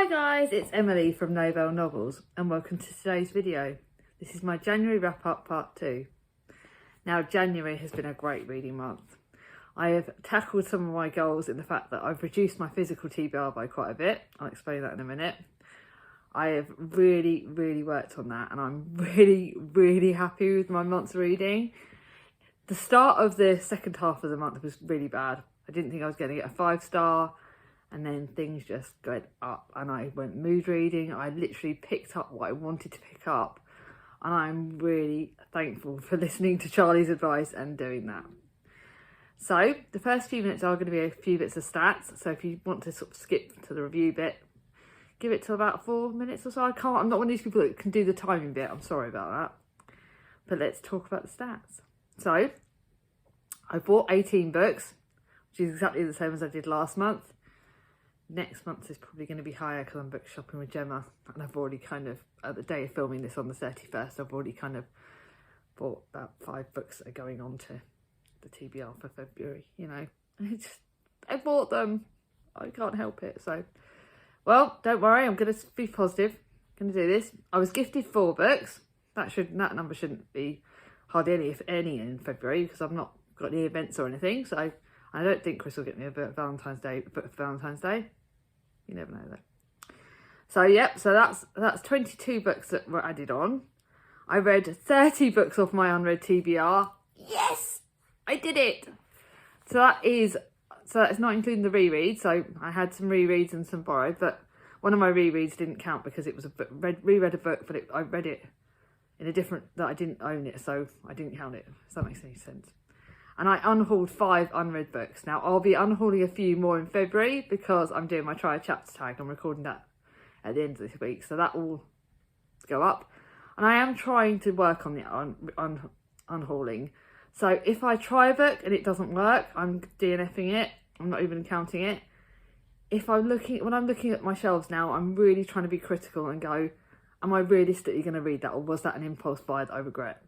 Hi guys, it's Emily from Novel Novels and welcome to today's video. This is my January wrap up part 2. Now January has been a great reading month. I have tackled some of my goals in the fact that I've reduced my physical TBR by quite a bit. I'll explain that in a minute. I have really worked on that and I'm really happy with my month's reading. The start of the second half of the month was really bad. I didn't think I was going to get a 5-star. And then things just went up and I went mood reading. I literally picked up what I wanted to pick up. And I'm really thankful for listening to Charlie's advice and doing that. So the first few minutes are going to be a few bits of stats. So if you want to sort of skip to the review bit, give it to about 4 minutes or so. I'm not one of these people that can do the timing bit. I'm sorry about that. But let's talk about the stats. So I bought 18 books, which is exactly the same as I did last month. Next month is probably going to be higher because I'm book shopping with Gemma and I've already kind of, at the day of filming this on the 31st, I've already kind of bought about 5 books that are going on to the TBR for February, you know. I bought them. I can't help it. So, well, don't worry, I'm going to be positive. I'm going to do this. I was gifted 4 books. That number shouldn't be hardly any, if any, in February because I've not got any events or anything. So I don't think Chris will get me a book for Valentine's Day. You never know though. So yep, so that's 22 books that were added on. I read 30 books off my unread TBR. Yes, I did it. So that's not including the reread. So I had some rereads and some borrowed, but one of my rereads didn't count because it was reread a book, but I read it in a different, that I didn't own it, so I didn't count it. If that makes any sense. And I unhauled 5 unread books. Now, I'll be unhauling a few more in February because I'm doing my try a chapter tag. I'm recording that at the end of this week. So that will go up. And I am trying to work on the unhauling. So if I try a book and it doesn't work, I'm DNFing it. I'm not even counting it. When I'm looking at my shelves now, I'm really trying to be critical and go, am I realistically going to read that? Or was that an impulse buy that I regret?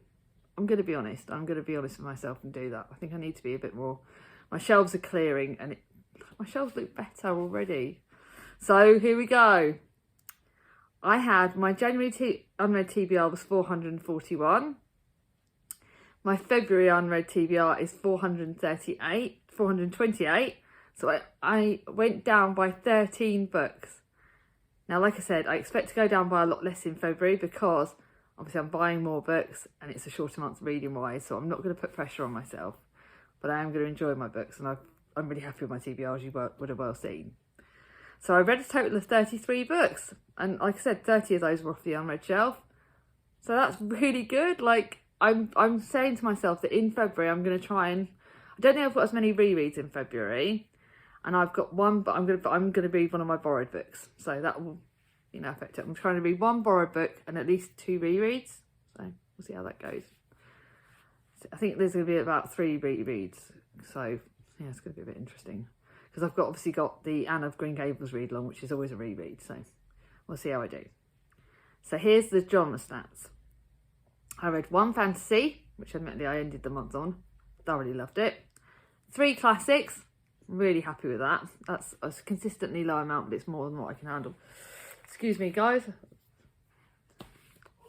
I'm going to be honest. I'm going to be honest with myself and do that. I think I need to be a bit more. My shelves are clearing and my shelves look better already. So here we go. I had my January unread TBR was 441. My February unread TBR is 428. So I went down by 13 books. Now, like I said, I expect to go down by a lot less in February because obviously I'm buying more books and it's a shorter month reading wise, so I'm not going to put pressure on myself, but I am going to enjoy my books and I'm really happy with my TBR, as you would have well seen. So I read a total of 33 books and like I said, 30 of those were off the unread shelf. So that's really good. Like I'm saying to myself that in February I'm going to try and, I don't think I've got as many rereads in February and I've got one, but I'm going to read one of my borrowed books. So that will, you know, affect it. I'm trying to read 1 borrowed book and at least 2 rereads. So we'll see how that goes. So I think there's going to be about 3 rereads. So yeah, it's going to be a bit interesting. Because I've obviously got the Anne of Green Gables read along, which is always a reread. So we'll see how I do. So here's the genre stats. I read 1 fantasy, which admittedly I ended the month on. Thoroughly loved it. 3 classics. Really happy with that. That's a consistently low amount, but it's more than what I can handle. Excuse me, guys.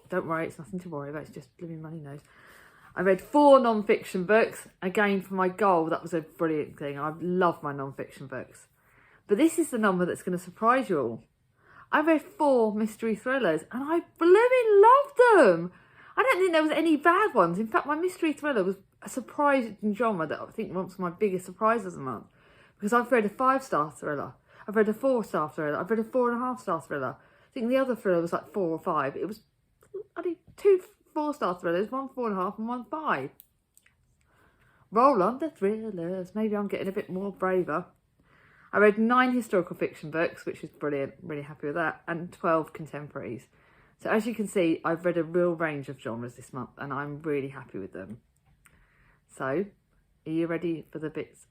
Don't worry, it's nothing to worry about. It's just blooming money nose. I read 4 non-fiction books. Again, for my goal, that was a brilliant thing. I love my non-fiction books. But this is the number that's going to surprise you all. I read 4 mystery thrillers and I blooming loved them. I don't think there was any bad ones. In fact, my mystery thriller was a surprising genre that I think was my biggest surprise of the month. Because I've read a 5-star thriller. I've read a 4-star thriller. I've read a 4.5-star thriller. I think the other thriller was like 4 or 5. It was only 2 4-star thrillers, 1 4.5 and 1 5. Roll on the thrillers. Maybe I'm getting a bit more braver. I read 9 historical fiction books, which is brilliant. Really happy with that. And 12 contemporaries. So as you can see, I've read a real range of genres this month and I'm really happy with them. So, are you ready for the bits?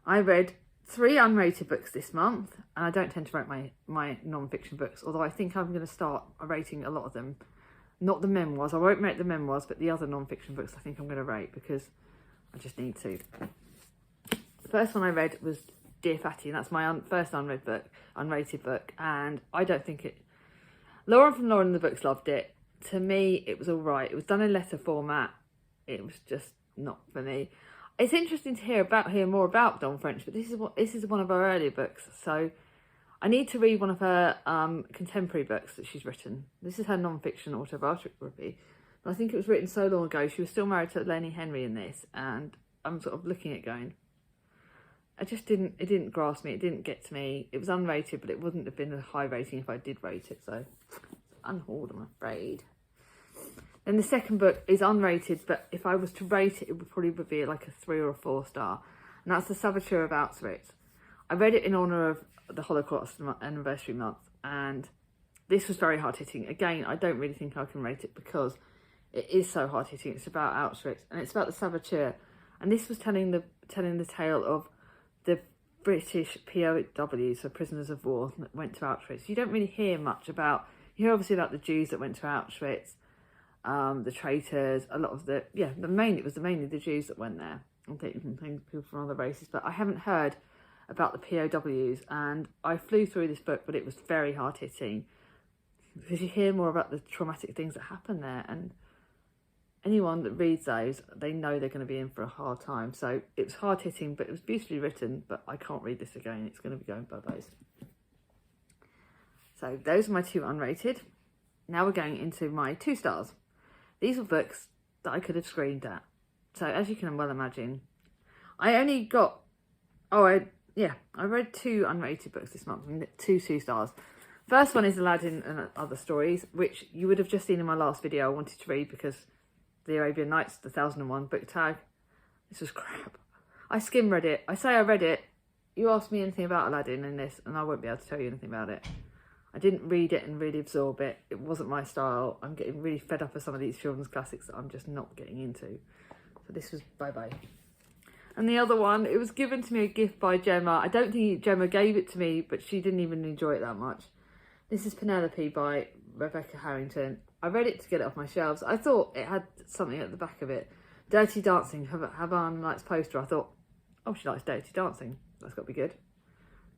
I read 3 unrated books this month, and I don't tend to rate my non-fiction books, although I think I'm going to start rating a lot of them. Not the memoirs, I won't rate the memoirs, but the other non-fiction books I think I'm going to rate because I just need to. The first one I read was Dear Fatty, and that's my first unrated book, and I don't think it... Lauren from Lauren and the Books loved it. To me, it was all right. It was done in letter format. It was just not for me. It's interesting to hear more about Dawn French, but this is one of her earlier books, so I need to read one of her contemporary books that she's written. This is her non-fiction autobiography. But I think it was written so long ago. She was still married to Lenny Henry in this, and I'm sort of looking at going, it didn't grasp me. It didn't get to me. It was unrated, but it wouldn't have been a high rating if I did rate it. So unhauled, I'm afraid. Then the second book is unrated, but if I was to rate it, it would probably be like a 3 or a 4 star. And that's the Salvatore of Auschwitz. I read it in honour of the Holocaust anniversary month, and this was very hard hitting. Again, I don't really think I can rate it because it is so hard hitting. It's about Auschwitz, and it's about the Salvatore, and this was telling the tale of the British POWs, so prisoners of war, that went to Auschwitz. You don't really hear much about... You hear obviously about the Jews that went to Auschwitz, the traitors, a lot of it was mainly the Jews that went there. I'm thinking people from other races, but I haven't heard about the POWs, and I flew through this book, but it was very hard hitting because you hear more about the traumatic things that happen there, and anyone that reads those, they know they're going to be in for a hard time. So it was hard hitting, but it was beautifully written, but I can't read this again. It's going to be going bye-byes. So those are my 2 unrated. Now we're going into my 2 stars. These were books that I could have screamed at. So as you can well imagine, I only got... I read 2 unrated books this month, 2 stars. First one is Aladdin and Other Stories, which you would have just seen in my last video I wanted to read because the Arabian Nights, the 1001 book tag. This was crap. I skim read it. I say I read it. You ask me anything about Aladdin in this, and I won't be able to tell you anything about it. I didn't read it and really absorb it. It wasn't my style. I'm getting really fed up with some of these children's classics that I'm just not getting into. So this was bye-bye. And the other one, it was given to me a gift by Gemma. I don't think Gemma gave it to me, but she didn't even enjoy it that much. This is Penelope by Rebecca Harrington. I read it to get it off my shelves. I thought it had something at the back of it. Dirty Dancing, Havana Nights poster. I thought, oh, she likes Dirty Dancing. That's got to be good.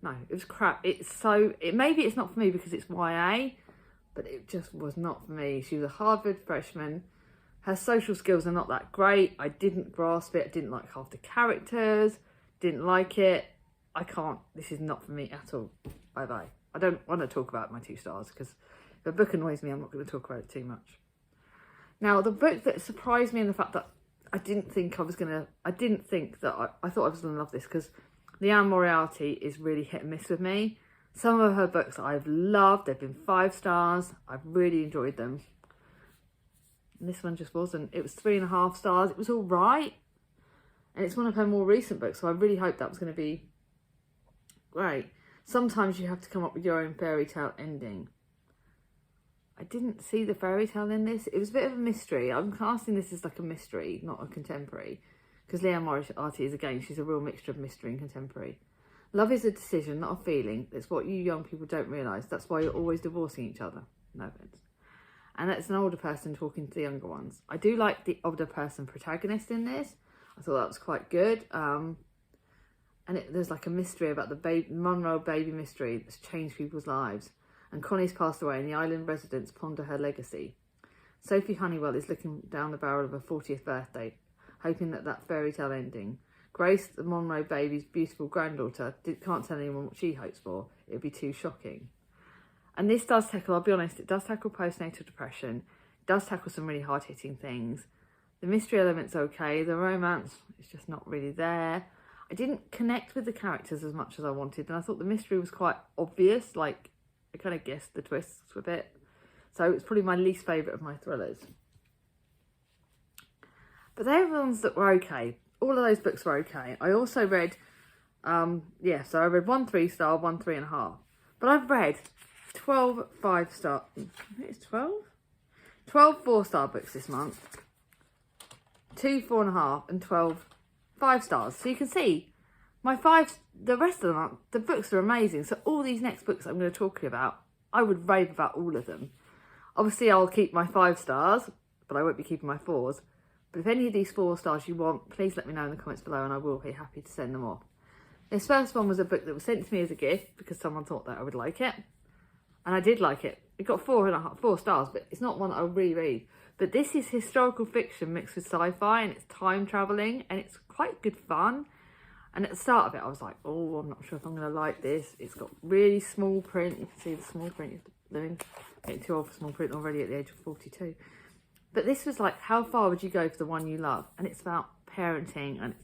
No, it was crap. Maybe it's not for me because it's YA, but it just was not for me. She was a Harvard freshman. Her social skills are not that great. I didn't grasp it. I didn't like half the characters. Didn't like it. This is not for me at all. Bye-bye. I don't want to talk about my 2 stars because if a book annoys me, I'm not going to talk about it too much. Now, the book that surprised me in the fact that I thought I was going to love this because Leanne Moriarty is really hit and miss with me. Some of her books I've loved. They've been 5 stars. I've really enjoyed them. And this one just wasn't. It was 3.5 stars. It was all right. And it's one of her more recent books, so I really hoped that was going to be great. Sometimes you have to come up with your own fairy tale ending. I didn't see the fairy tale in this. It was a bit of a mystery. I'm casting this as like a mystery, not a contemporary. Because Leanne Moriarty is, again, she's a real mixture of mystery and contemporary. Love is a decision, not a feeling. It's what you young people don't realise. That's why you're always divorcing each other. No offence. And that's an older person talking to the younger ones. I do like the older person protagonist in this. I thought that was quite good. There's like a mystery about the Monroe baby mystery that's changed people's lives. And Connie's passed away and the island residents ponder her legacy. Sophie Honeywell is looking down the barrel of her 40th birthday, hoping that fairy tale ending. Grace, the Monroe baby's beautiful granddaughter, can't tell anyone what she hopes for. It would be too shocking. And this does tackle, I'll be honest, it does tackle postnatal depression. It does tackle some really hard-hitting things. The mystery element's okay. The romance is just not really there. I didn't connect with the characters as much as I wanted, and I thought the mystery was quite obvious. Like, I kind of guessed the twists a bit. So it's probably my least favourite of my thrillers. But they're the ones that were okay. All of those books were okay. I also read, so I read 1 3-star, 1 3.5. But I've read 12 5-star, I think it's 12? 12 4-star books this month. 2 4.5 and 12 5 stars. So you can see the rest of them, the books are amazing. So all these next books I'm going to talk about, I would rave about all of them. Obviously I'll keep my 5 stars, but I won't be keeping my 4s. But if any of these 4 stars you want, please let me know in the comments below and I will be happy to send them off. This first one was a book that was sent to me as a gift because someone thought that I would like it. And I did like it. It got 4 stars, but it's not one that I'll reread. But this is historical fiction mixed with sci-fi, and it's time travelling, and it's quite good fun. And at the start of it, I was like, oh, I'm not sure if I'm going to like this. It's got really small print. You can see the small print. I'm getting too old for small print already at the age of 42. But this was like, how far would you go for the one you love? And it's about parenting. And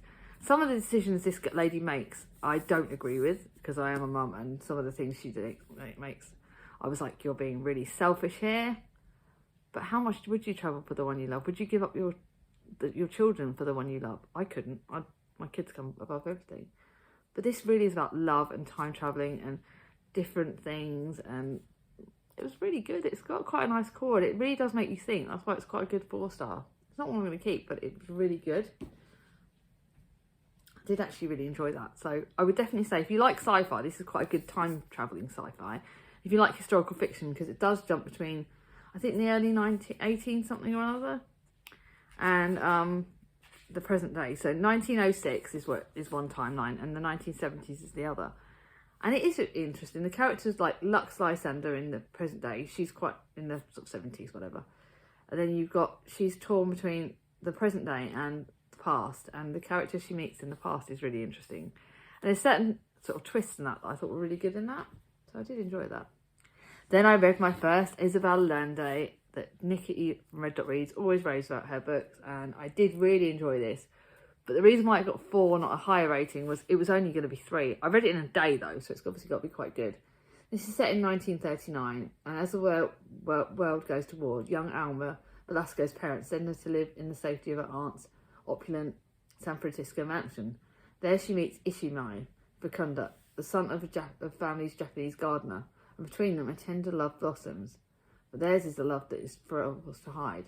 some of the decisions this lady makes, I don't agree with, because I am a mum, and some of the things she makes, I was like, you're being really selfish here. But how much would you travel for the one you love? Would you give up your children for the one you love? I couldn't. My kids come above everything. But this really is about love and time travelling and different things, and it was really good. It's got quite a nice core. It really does make you think. That's why it's quite a good 4-star. It's not one I'm going to keep, but it was really good. I did actually really enjoy that. So I would definitely say if you like sci-fi, this is quite a good time travelling sci-fi. If you like historical fiction, because it does jump between, I think, the early 18 something or another, and the present day. So 1906 is one timeline, and the 1970s is the other. And it is interesting. The characters like Lux Lysander in the present day, she's quite in the sort of 70s, whatever. And then she's torn between the present day and the past, and the character she meets in the past is really interesting. And there's certain sort of twists in that I thought were really good in that. So I did enjoy that. Then I read my first Isabella Lande that Nikki from Red Dot Reads always raves about her books, and I did really enjoy this. But the reason why it got 4, not a higher rating, was it was only going to be 3. I read it in a day though, so it's obviously got to be quite good. This is set in 1939, and as the world goes to war, young Alma, Velasco's parents, send her to live in the safety of her aunt's opulent San Francisco mansion. There she meets Ishimai Vakunda, the son of a family's Japanese gardener, and between them a tender love blossoms. But theirs is the love that is forever to hide.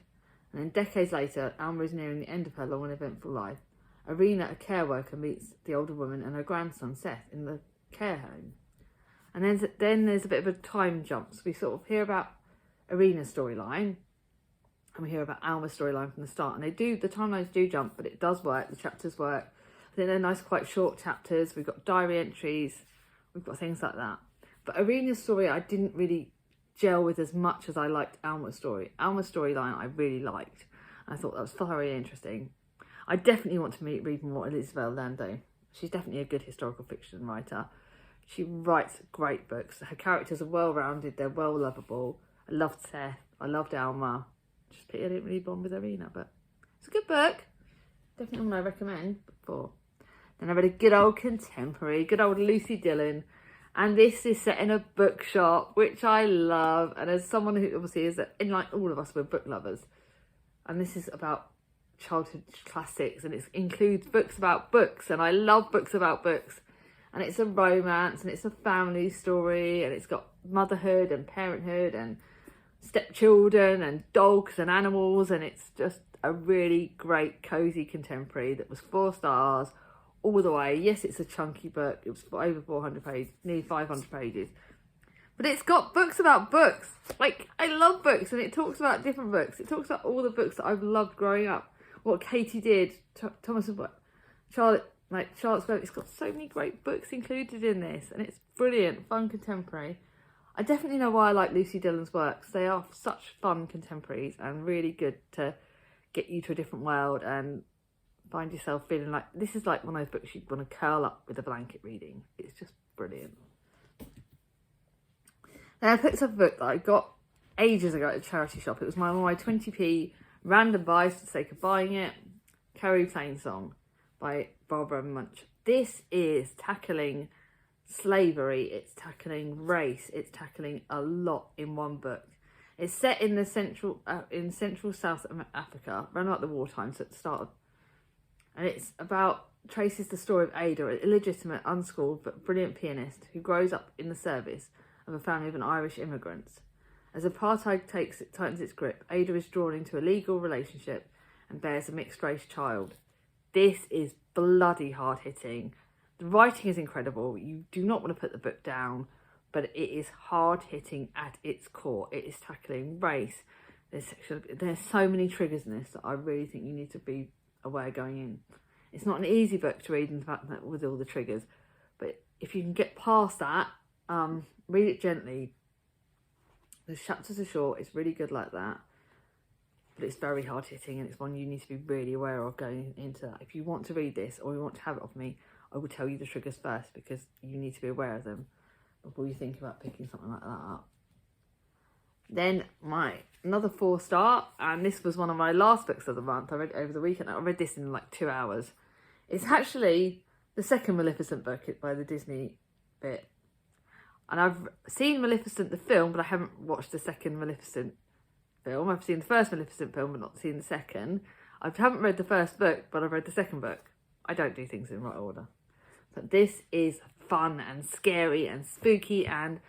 And then decades later, Alma is nearing the end of her long and eventful life. Irina, a care worker, meets the older woman and her grandson, Seth, in the care home. And then there's a bit of a time jump. So we sort of hear about Irina's storyline, and we hear about Alma's storyline from the start. And the timelines do jump, but it does work. The chapters work. I think they're nice, quite short chapters. We've got diary entries. We've got things like that. But Irina's story, I didn't really gel with as much as I liked Alma's story. Alma's storyline I really liked. I thought that was thoroughly interesting. I definitely want to read more Isabella Lande. She's definitely a good historical fiction writer. She writes great books. Her characters are well-rounded. They're well-lovable. I loved Seth. I loved Alma. Just pity I didn't really bond with Irina, but it's a good book. Definitely one I recommend before. Then I read a good old contemporary, good old Lucy Dillon. And this is set in a bookshop, which I love. And as someone who obviously is, like all of us, we're book lovers. And this is about childhood classics, and it includes books about books. And I love books about books. And it's a romance, and it's a family story, and it's got motherhood and parenthood and stepchildren and dogs and animals. And it's just a really great, cosy contemporary that was 4 stars. All the way. Yes, it's a chunky book. It was over 400 pages, nearly 500 pages. But it's got books about books. Like, I love books, and it talks about different books. It talks about all the books that I've loved growing up. What Katie did, Thomas and Charlotte's Web. It's got so many great books included in this, and it's brilliant, fun contemporary. I definitely know why I like Lucy Dillon's works. They are such fun contemporaries and really good to get you to a different world and find yourself feeling like this is like one of those books you'd want to curl up with a blanket reading. It's just brilliant. Then I picked up a book that I got ages ago at a charity shop. It was one of my 20p random buys for the sake of buying it. Carrie Plainsong by Barbara Munch. This is tackling slavery. It's tackling race. It's tackling a lot in one book. It's set in the central South Africa, around about the wartime, so at the start of. And it's traces the story of Ada, an illegitimate, unschooled but brilliant pianist who grows up in the service of a family of Irish immigrants. As apartheid tightens its grip, Ada is drawn into a legal relationship and bears a mixed-race child. This is bloody hard-hitting. The writing is incredible. You do not want to put the book down, but it is hard-hitting at its core. It is tackling race. There's so many triggers in this that I really think you need to be aware going in. It's not an easy book to read, in fact, with all the triggers, if you can get past that, read it gently. The chapters are short, it's really good like that. But it's very hard hitting, and it's one you need to be really aware of going into that. If you want to read this or you want to have it off me, I will tell you the triggers first, because you need to be aware of them before you think about picking something like that up. Then another 4-star, and this was one of my last books of the month. I read it over the weekend. I read this in like 2 hours. It's actually the second Maleficent book by the Disney bit. And I've seen Maleficent the film, but I haven't watched the second Maleficent film. I've seen the first Maleficent film, but not seen the second. I haven't read the first book, but I've read the second book. I don't do things in right order. But this is fun and scary and spooky, and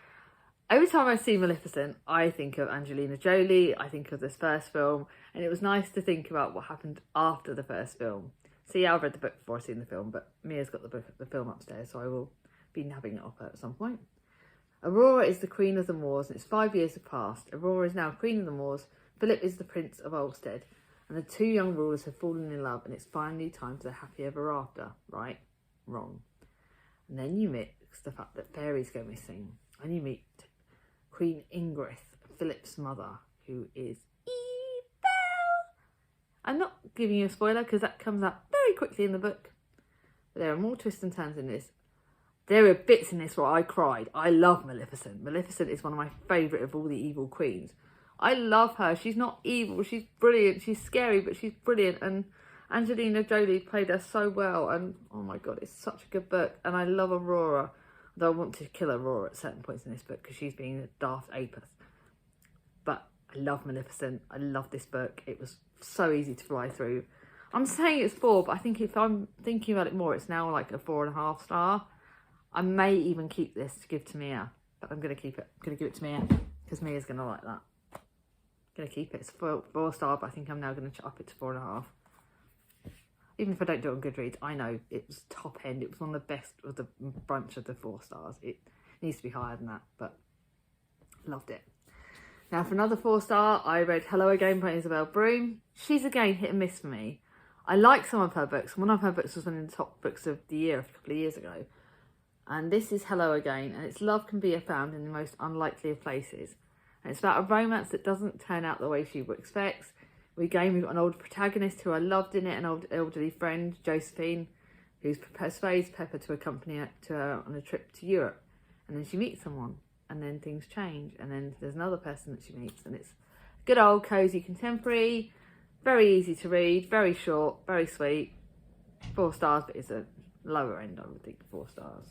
every time I see Maleficent, I think of Angelina Jolie, I think of this first film, and it was nice to think about what happened after the first film. So yeah, I've read the book before I've seen the film, but Mia's got the film upstairs, so I will be nabbing it off her at some point. Aurora is the Queen of the Moors, and it's 5 years have passed. Aurora is now Queen of the Moors, Philip is the Prince of Ulstead, and the two young rulers have fallen in love, and it's finally time for the happy ever after. Right? Wrong. And then you mix the fact that fairies go missing, and you meet Queen Ingrid, Philip's mother, who is evil. I'm not giving you a spoiler because that comes up very quickly in the book. But there are more twists and turns in this. There are bits in this where I cried. I love Maleficent. Maleficent is one of my favourite of all the evil queens. I love her. She's not evil. She's brilliant. She's scary, but she's brilliant. And Angelina Jolie played her so well. And oh my God, it's such a good book. And I love Aurora. Though I want to kill Aurora at certain points in this book because she's being a daft apeth. But I love Maleficent. I love this book. It was so easy to fly through. I'm saying it's 4, but I think if I'm thinking about it more, it's now like a 4.5 star. I may even keep this to give to Mia, but I'm going to keep it. I'm going to give it to Mia because Mia's going to like that. I'm going to keep it. It's 4 star, but I think I'm now going to up it to 4.5. Even if I don't do it on Goodreads, I know it was top end. It was one of the best of the bunch of the 4 stars. It needs to be higher than that, but loved it. Now for another 4 star, I read Hello Again by Isabel Broom. She's again hit and miss for me. I like some of her books. One of her books was one of the top books of the year a couple of years ago. And this is Hello Again, and it's love can be found in the most unlikely of places. And it's about a romance that doesn't turn out the way she expects. We've got an old protagonist who I loved in it, an old elderly friend, Josephine, who persuades Pepper to accompany her on a trip to Europe. And then she meets someone, and then things change, and then there's another person that she meets, and it's good old cosy contemporary, very easy to read, very short, very sweet. 4 stars, but it's a lower end, I would think, 4 stars.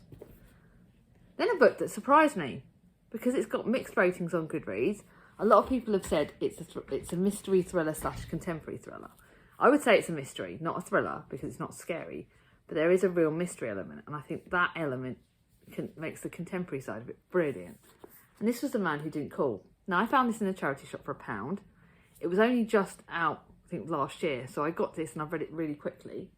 Then a book that surprised me because it's got mixed ratings on Goodreads. A lot of people have said it's a mystery thriller / contemporary thriller. I would say it's a mystery, not a thriller, because it's not scary, but there is a real mystery element, and I think that element makes the contemporary side of it brilliant. And this was The Man Who Didn't Call. Now, I found this in a charity shop for £1. It was only just out, I think, last year, so I got this and I've read it really quickly.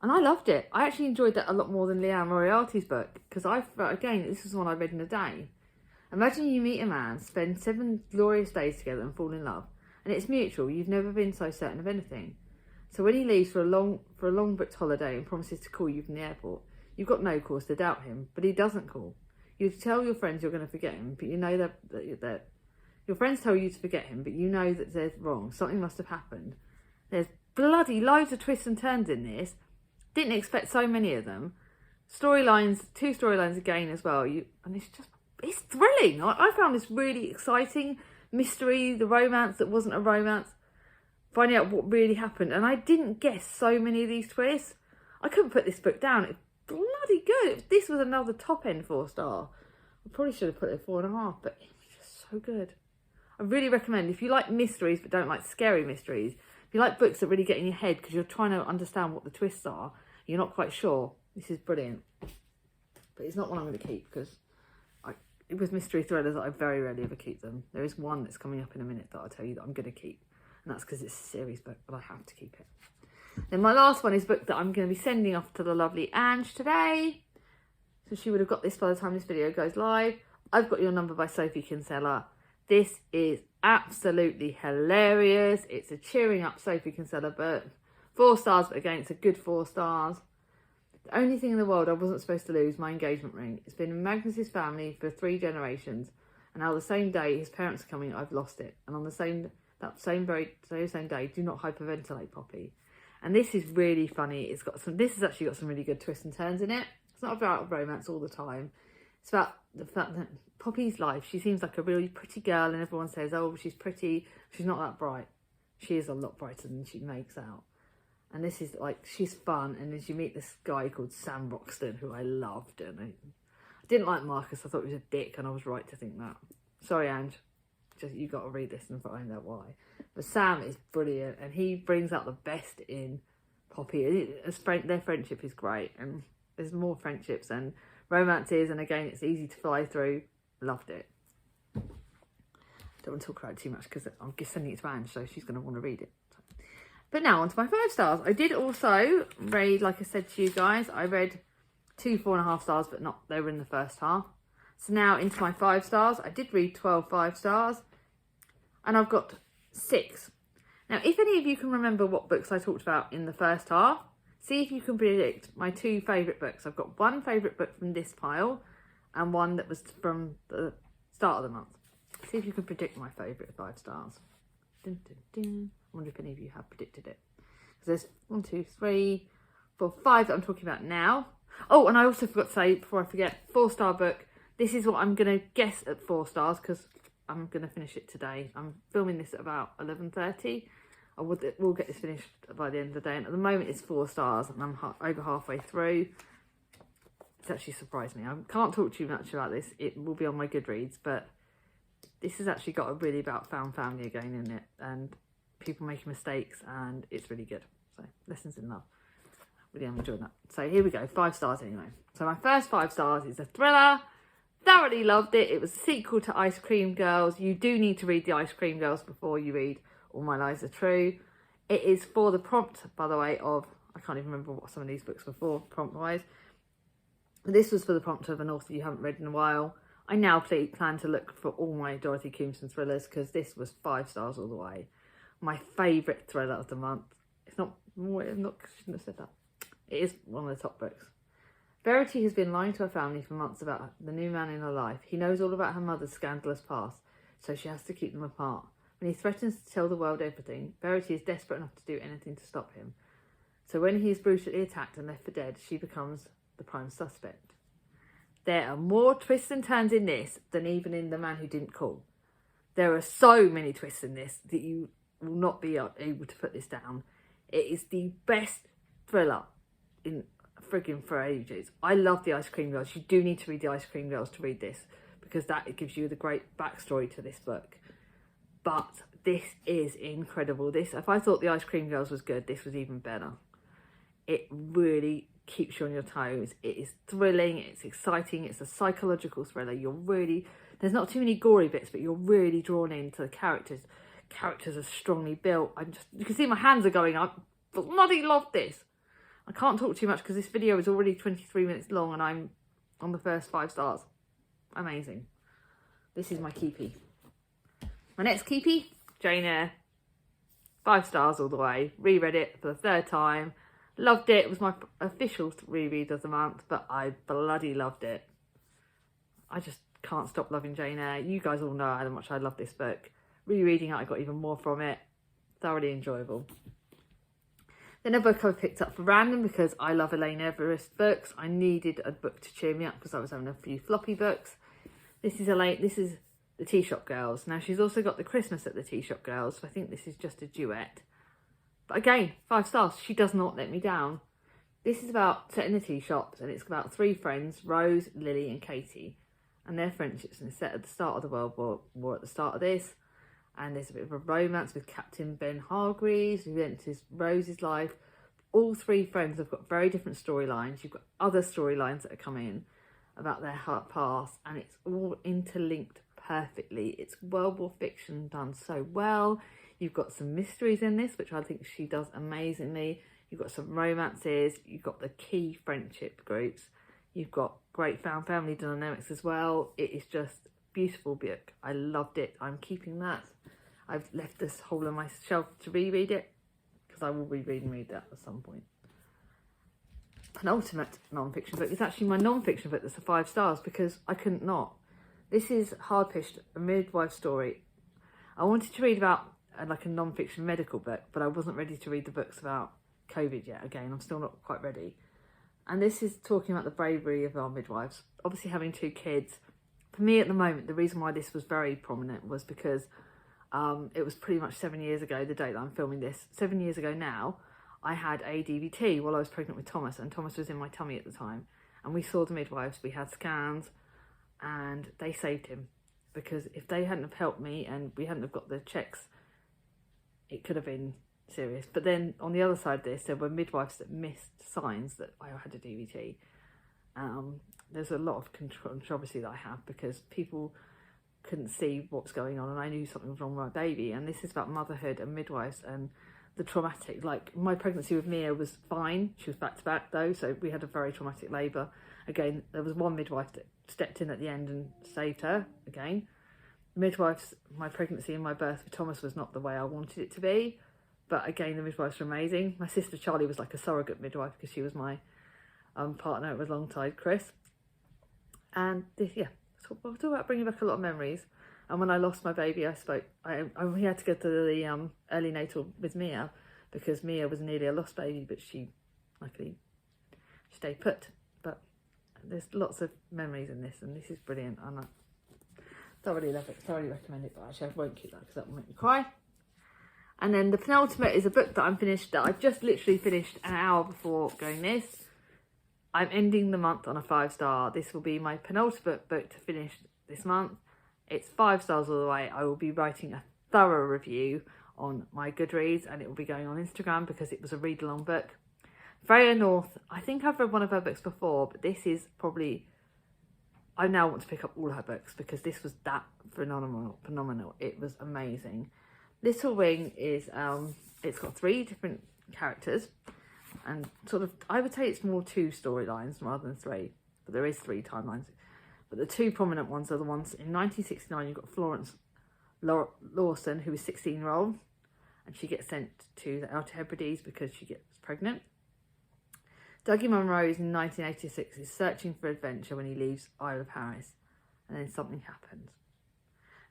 And I loved it. I actually enjoyed that a lot more than Leanne Moriarty's book, because again, this was one I read in a day. Imagine you meet a man, spend 7 glorious days together and fall in love, and it's mutual. You've never been so certain of anything. So when he leaves for a long booked holiday and promises to call you from the airport, you've got no cause to doubt him, but he doesn't call. You tell your friends you're going to forget him, but you know that your friends tell you to forget him, but you know that they're wrong. Something must have happened. There's bloody loads of twists and turns in this. Didn't expect so many of them. Storylines, 2 storylines again as well. And it's thrilling. I found this really exciting mystery, the romance that wasn't a romance, finding out what really happened. And I didn't guess so many of these twists. I couldn't put this book down. It's bloody good. This was another top end 4 star. I probably should have put it 4.5, but it was just so good. I really recommend, if you like mysteries but don't like scary mysteries, if you like books that really get in your head because you're trying to understand what the twists are, you're not quite sure, this is brilliant. But it's not one I'm going to keep because with mystery thrillers, I very rarely ever keep them. There is one that's coming up in a minute that I'll tell you that I'm going to keep. And that's because it's a series book, but I have to keep it. Then my last one is a book that I'm going to be sending off to the lovely Ange today. So she would have got this by the time this video goes live. I've Got Your Number by Sophie Kinsella. This is absolutely hilarious. It's a cheering up Sophie Kinsella book. 4 stars, but again, it's a good 4 stars. The only thing in the world I wasn't supposed to lose, my engagement ring. It's been in Magnus's family for 3 generations, and now the same day his parents are coming, I've lost it. And on the same day, do not hyperventilate, Poppy. And this is really funny. This has actually got some really good twists and turns in it. It's not about romance all the time. It's about the fact that Poppy's life, she seems like a really pretty girl, and everyone says, oh, she's pretty. She's not that bright. She is a lot brighter than she makes out. And this is like, she's fun. And then you meet this guy called Sam Roxton, who I loved. And I didn't like Marcus. I thought he was a dick, and I was right to think that. Sorry, Ange. Just, you got to read this and find out why. But Sam is brilliant, and he brings out the best in Poppy. Their friendship is great, and there's more friendships and romances, and again, it's easy to fly through. Loved it. Don't want to talk about it too much because I'm just sending it to Ange, so she's going to want to read it. But now on to my 5 stars. I did also read, like I said to you guys, I read 2 4.5 stars, but not, they were in the first half. So now into my 5 stars. I did read 12 5 stars, and I've got 6. Now, if any of you can remember what books I talked about in the first half, see if you can predict my 2 favourite books. I've got 1 favourite book from this pile and 1 that was from the start of the month. See if you can predict my favourite 5 stars. Dun, dun, dun. I wonder if any of you have predicted it. Because there's 1, 2, 3, 4, 5 that I'm talking about now. Oh, and I also forgot to say, before I forget, 4-star book. This is what I'm going to guess at 4 stars because I'm going to finish it today. I'm filming this at about 11:30. We'll get this finished by the end of the day. And at the moment it's 4 stars, and I'm over halfway through. It's actually surprised me. I can't talk too much about this. It will be on my Goodreads, but this has actually got a really about found family again in it, and people making mistakes, and it's really good. So, Lessons in Love. Really am enjoying that. So here we go, 5 stars anyway. So my first 5 stars is a thriller. Thoroughly loved it. It was a sequel to Ice Cream Girls. You do need to read the Ice Cream Girls before you read All My Lies Are True. It is for the prompt, by the way, of, I can't even remember what some of these books were for, prompt-wise. This was for the prompt of an author you haven't read in a while. I now plan to look for all my Dorothy Coomson thrillers because this was 5 stars all the way. My favourite thriller of the month. It's not, I shouldn't have said that. It is one of the top books. Verity has been lying to her family for months about the new man in her life. He knows all about her mother's scandalous past, so she has to keep them apart. When he threatens to tell the world everything, Verity is desperate enough to do anything to stop him. So when he is brutally attacked and left for dead, she becomes the prime suspect. There are more twists and turns in this than even in The Man Who Didn't Call. There are so many twists in this that you will not be able to put this down. It is the best thriller in frigging for ages. I love the Ice Cream Girls. You do need to read the Ice Cream Girls to read this, because that gives you the great backstory to this book. But this is incredible. If I thought the Ice Cream Girls was good, this was even better. It really keeps you on your toes. It is thrilling, it's exciting, it's a psychological thriller. There's not too many gory bits, but you're really drawn into the characters. Characters are strongly built. You can see my hands are going up. I bloody love this. I can't talk too much because this video is already 23 minutes long and I'm on the first 5 stars. Amazing. This is my keepy. My next keepy, Jane Eyre. 5 stars all the way. Reread it for the 3rd time. Loved it. It was my official reread of the month, but I bloody loved it. I just can't stop loving Jane Eyre. You guys all know how much I love this book. Rereading it, I got even more from it. Thoroughly enjoyable. Then a book I picked up for random because I love Elaine Everest books. I needed a book to cheer me up because I was having a few floppy books. This is The Tea Shop Girls. Now she's also got The Christmas at the Tea Shop Girls, so I think this is just a duet. But again, 5 stars. She does not let me down. This is about set in the tea shops, and it's about 3 friends, Rose, Lily and Katie, and their friendships, and it's set at the start of the World War at the start of this. And there's a bit of a romance with Captain Ben Hargreaves, who enters Rose's life. All 3 friends have got very different storylines. You've got other storylines that are coming in about their past, and it's all interlinked perfectly. It's World War fiction done so well. You've got some mysteries in this, which I think she does amazingly. You've got some romances. You've got the key friendship groups. You've got great found family dynamics as well. It is just beautiful book. I loved it. I'm keeping that. I've left this hole on my shelf to reread it because I will reread that at some point. penultimate non-fiction book is actually my non-fiction book that's a 5 stars, because I couldn't not. This is Hard-Pished, a Midwife Story. I wanted to read about like a non-fiction medical book, but I wasn't ready to read the books about COVID yet. Again, I'm still not quite ready. And this is talking about the bravery of our midwives. Obviously having 2 kids. For me at the moment, the reason why this was very prominent was because it was pretty much 7 years ago, the date that I'm filming this. 7 years ago now, I had a DVT while I was pregnant with Thomas, and Thomas was in my tummy at the time. And we saw the midwives, we had scans, and they saved him. Because if they hadn't have helped me and we hadn't have got the checks, it could have been serious. But then on the other side of this, there were midwives that missed signs that I had a DVT. There's a lot of controversy that I have because people couldn't see what's going on, and I knew something was wrong with my baby. And this is about motherhood and midwives and the traumatic. Like, my pregnancy with Mia was fine. She was back to back though, so we had a very traumatic labour. Again, there was one midwife that stepped in at the end and saved her. Again, midwives, my pregnancy and my birth with Thomas was not the way I wanted it to be, but again, the midwives were amazing. My sister Charlie was like a surrogate midwife because she was my partner. It was alongside Chris. And this, yeah, so we'll talk about bringing back a lot of memories. And when I lost my baby, we had to go to the early natal with Mia, because Mia was nearly a lost baby, but she luckily stayed put. But there's lots of memories in this, and this is brilliant. And I thoroughly love it, thoroughly recommend it, but actually I won't keep that because that will make me cry. And then the penultimate is a book that I've just literally finished an hour before going this. I'm ending the month on a 5 star. This will be my penultimate book to finish this month. It's 5 stars all the way. I will be writing a thorough review on my Goodreads, and it will be going on Instagram because it was a read-along book. Freya North, I think I've read one of her books before, but this is probably... I now want to pick up all her books because this was that phenomenal. It was amazing. Little Wing is, it's got 3 different characters, and sort of, I would say it's more 2 storylines rather than 3, but there is 3 timelines. But the 2 prominent ones are the ones in 1969, you've got Florence Lawson, who is 16-year-old, and she gets sent to the Outer Hebrides because she gets pregnant. Dougie Munro's in 1986 is searching for adventure when he leaves Isle of Harris, and then something happens.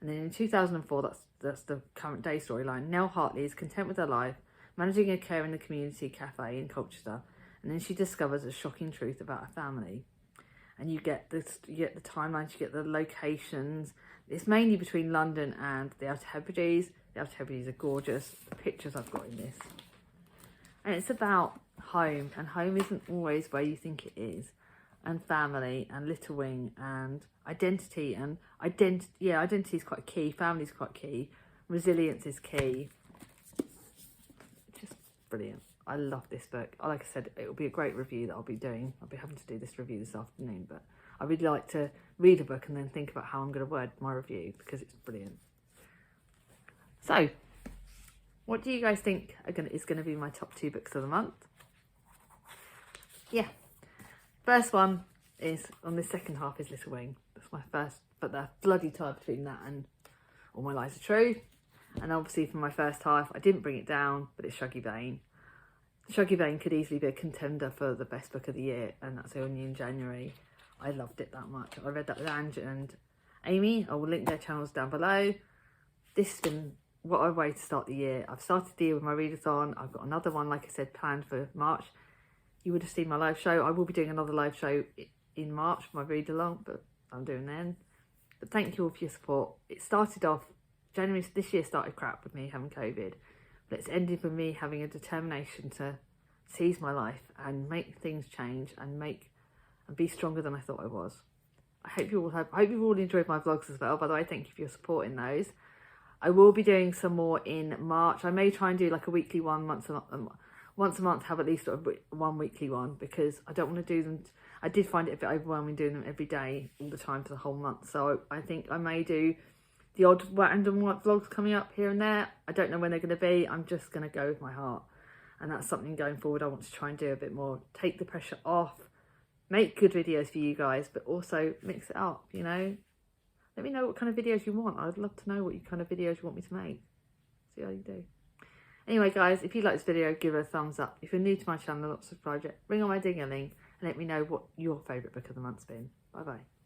And then in 2004, that's the current day storyline, Nell Hartley is content with her life, managing a care in the community cafe in Colchester, and then she discovers a shocking truth about her family. And you get the timelines, you get the locations. It's mainly between London and the Outer Hebrides. The Outer Hebrides are gorgeous. The pictures I've got in this. And it's about home, and home isn't always where you think it is. And family, and Little Wing, and identity. And identity is quite key. Family is quite key. Resilience is key. Just brilliant. I love this book. Like I said, it will be a great review that I'll be doing. I'll be having to do this review this afternoon, but I really like to read a book and then think about how I'm going to word my review because it's brilliant. So, what do you guys think is going to be my top 2 books of the month? Yeah, first one is, on the second half, is Little Wing. That's my first, but the bloody tie between that and All My Lies Are True. And obviously for my first half, I didn't bring it down, but it's Shuggy Bain. Shuggy Bain could easily be a contender for the best book of the year, and that's only in January. I loved it that much. I read that with Ange and Amy. I will link their channels down below. This has been what a way to start the year. I've started the year with my readathon. I've got another one, like I said, planned for March. You would have seen my live show. I will be doing another live show in March for my read-along, but I'm doing then. But thank you all for your support. It started off, January this year started crap with me having COVID. But it's ended with me having a determination to seize my life and make things change and be stronger than I thought I was. I hope you've all enjoyed my vlogs as well. By the way, thank you for your support in those. I will be doing some more in March. I may try and do like a weekly one once a month, have at least one weekly one, because I don't want to do them. I did find it a bit overwhelming doing them every day all the time for the whole month. So I think I may do the odd random vlogs coming up here and there. I don't know when they're going to be. I'm just going to go with my heart. And that's something going forward I want to try and do a bit more. Take the pressure off. Make good videos for you guys, but also mix it up, you know. Let me know what kind of videos you want. I'd love to know what kind of videos you want me to make. See how you do. Anyway guys, if you like this video, give it a thumbs up. If you're new to my channel, not subscribed yet, ring on my ding-a-ling and let me know what your favourite book of the month's been. Bye bye.